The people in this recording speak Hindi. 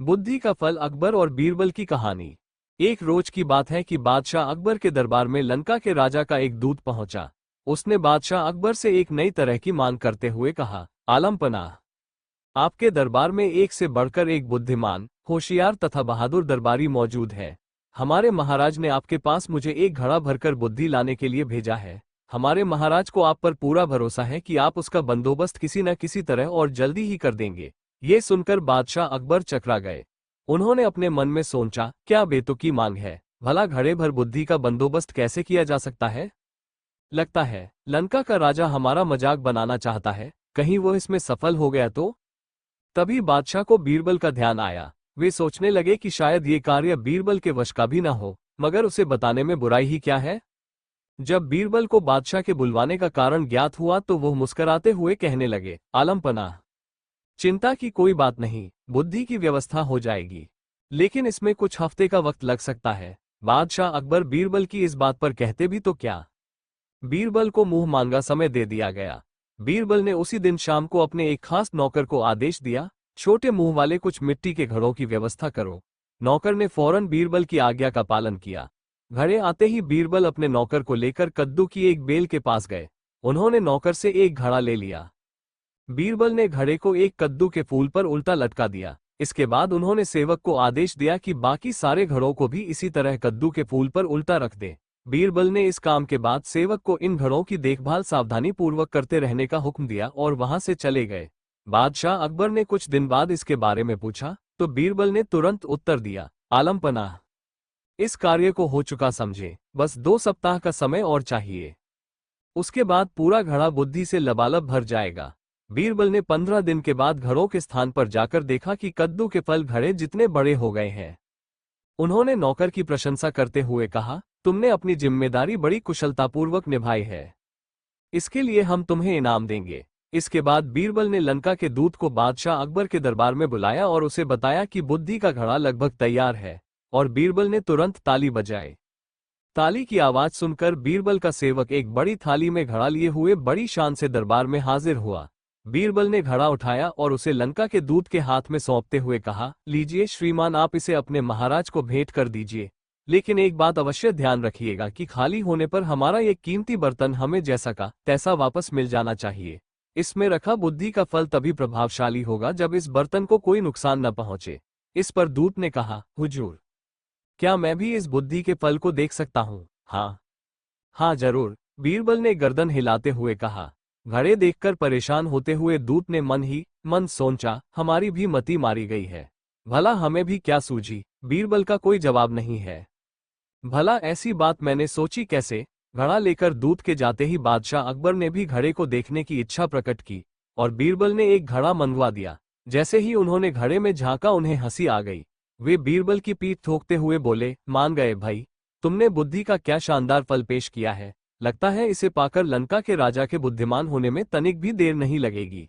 बुद्धि का फल अकबर और बीरबल की कहानी। एक रोज की बात है कि बादशाह अकबर के दरबार में लंका के राजा का एक दूत पहुंचा। उसने बादशाह अकबर से एक नई तरह की मांग करते हुए कहा, आलम पनाह, आपके दरबार में एक से बढ़कर एक बुद्धिमान, होशियार तथा बहादुर दरबारी मौजूद है। हमारे महाराज ने आपके पास मुझे एक घड़ा भरकर बुद्धि लाने के लिए भेजा है। हमारे महाराज को आप पर पूरा भरोसा है कि आप उसका बंदोबस्त किसी न किसी तरह और जल्दी ही कर देंगे। ये सुनकर बादशाह अकबर चकरा गए। उन्होंने अपने मन में सोचा, क्या बेतुकी मांग है, भला घड़े भर बुद्धि का बंदोबस्त कैसे किया जा सकता है। लगता है लंका का राजा हमारा मजाक बनाना चाहता है, कहीं वो इसमें सफल हो गया तो। तभी बादशाह को बीरबल का ध्यान आया। वे सोचने लगे कि शायद ये कार्य बीरबल के वश का भी न हो, मगर उसे बताने में बुराई ही क्या है। जब बीरबल को बादशाह के बुलवाने का कारण ज्ञात हुआ तो वह मुस्कुराते हुए कहने लगे, आलम पनाह, चिंता की कोई बात नहीं, बुद्धि की व्यवस्था हो जाएगी, लेकिन इसमें कुछ हफ्ते का वक्त लग सकता है। बादशाह अकबर बीरबल की इस बात पर कहते भी तो क्या। बीरबल को मुंह मांगा समय दे दिया गया। बीरबल ने उसी दिन शाम को अपने एक खास नौकर को आदेश दिया, छोटे मुंह वाले कुछ मिट्टी के घड़ों की व्यवस्था करो। नौकर ने फौरन बीरबल की आज्ञा का पालन किया। घड़े आते ही बीरबल अपने नौकर को लेकर कद्दू की एक बेल के पास गए। उन्होंने नौकर से एक घड़ा ले लिया। बीरबल ने घड़े को एक कद्दू के फूल पर उल्टा लटका दिया। इसके बाद उन्होंने सेवक को आदेश दिया कि बाकी सारे घड़ों को भी इसी तरह कद्दू के फूल पर उल्टा रख दे। बीरबल ने इस काम के बाद सेवक को इन घड़ों की देखभाल सावधानी पूर्वक करते रहने का हुक्म दिया और वहां से चले गए। बादशाह अकबर ने कुछ दिन बाद इसके बारे में पूछा तो बीरबल ने तुरंत उत्तर दिया, आलम पनाह, इस कार्य को हो चुका समझे, बस 2 सप्ताह का समय और चाहिए। उसके बाद पूरा घड़ा बुद्धि से लबालब भर जाएगा। बीरबल ने 15 दिन के बाद घड़ों के स्थान पर जाकर देखा कि कद्दू के फल घड़े जितने बड़े हो गए हैं। उन्होंने नौकर की प्रशंसा करते हुए कहा, तुमने अपनी जिम्मेदारी बड़ी कुशलतापूर्वक निभाई है, इसके लिए हम तुम्हें इनाम देंगे। इसके बाद बीरबल ने लंका के दूत को बादशाह अकबर के दरबार में बुलाया और उसे बताया कि बुद्धि का घड़ा लगभग तैयार है, और बीरबल ने तुरंत ताली बजाई। ताली की आवाज सुनकर बीरबल का सेवक एक बड़ी थाली में घड़ा लिए हुए बड़ी शान से दरबार में हाजिर हुआ। बीरबल ने घड़ा उठाया और उसे लंका के दूत के हाथ में सौंपते हुए कहा, लीजिए श्रीमान, आप इसे अपने महाराज को भेंट कर दीजिए, लेकिन एक बात अवश्य ध्यान रखिएगा कि खाली होने पर हमारा ये कीमती बर्तन हमें जैसा का तैसा वापस मिल जाना चाहिए। इसमें रखा बुद्धि का फल तभी प्रभावशाली होगा जब इस बर्तन को कोई नुकसान न पहुंचे। इस पर दूत ने कहा, हुजूर, क्या मैं भी इस बुद्धि के फल को देख सकता हूँ। हाँ हाँ जरूर, बीरबल ने गर्दन हिलाते हुए कहा। घड़े देखकर परेशान होते हुए दूत ने मन ही मन सोचा, हमारी भी मति मारी गई है, भला हमें भी क्या सूझी। बीरबल का कोई जवाब नहीं है। भला ऐसी बात मैंने सोची कैसे। घड़ा लेकर दूत के जाते ही बादशाह अकबर ने भी घड़े को देखने की इच्छा प्रकट की और बीरबल ने एक घड़ा मंगवा दिया। जैसे ही उन्होंने घड़े में झांका उन्हें हंसी आ गई। वे बीरबल की पीठ ठोकते हुए बोले, मान गए भाई, तुमने बुद्धि का क्या शानदार फल पेश किया है। लगता है इसे पाकर लंका के राजा के बुद्धिमान होने में तनिक भी देर नहीं लगेगी।